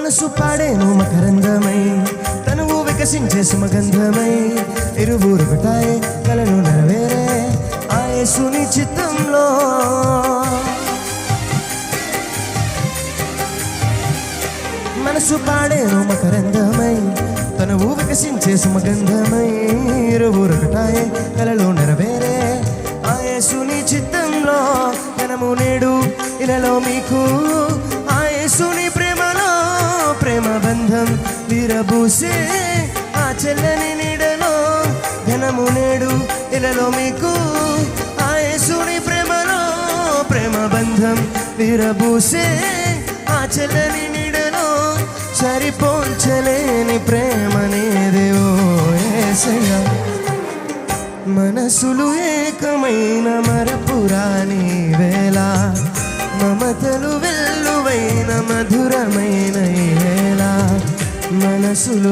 మనసు పాడేను మకరందమై, తనువు వికసించే సుమగంధమై, ఇరువురు ఒకటాయే కలను నెరవేరే ఆ యేసుని చిత్తంలో. మనసు పాడేను మకరందమై, తనువు వికసించే సుమగంధమై, ఇరువురు ఒకటాయే కలలో నెరవేరే ఆ యేసుని చిత్తంలో. ఘనము నేడు ఇలలో మీకు ఆ యేసుని ప్రేమలో, ప్రేమ బంధం విరబూసే ఆ చెల్లని నీడలో. ఘనము నేడు ఇలలో మీకు ఆ యేసుని ప్రేమలో, ప్రేమ బంధం విరబూసే ఆ చెల్లని నీడలో. సరిపోల్చలేని ప్రేమనేదే ఓ యేసయ్యా, మనసులు ఏకమైన మరపురాని వేళ, మమతలు వెల్లువైన మధురమైన ఈ వేళ. మనసులు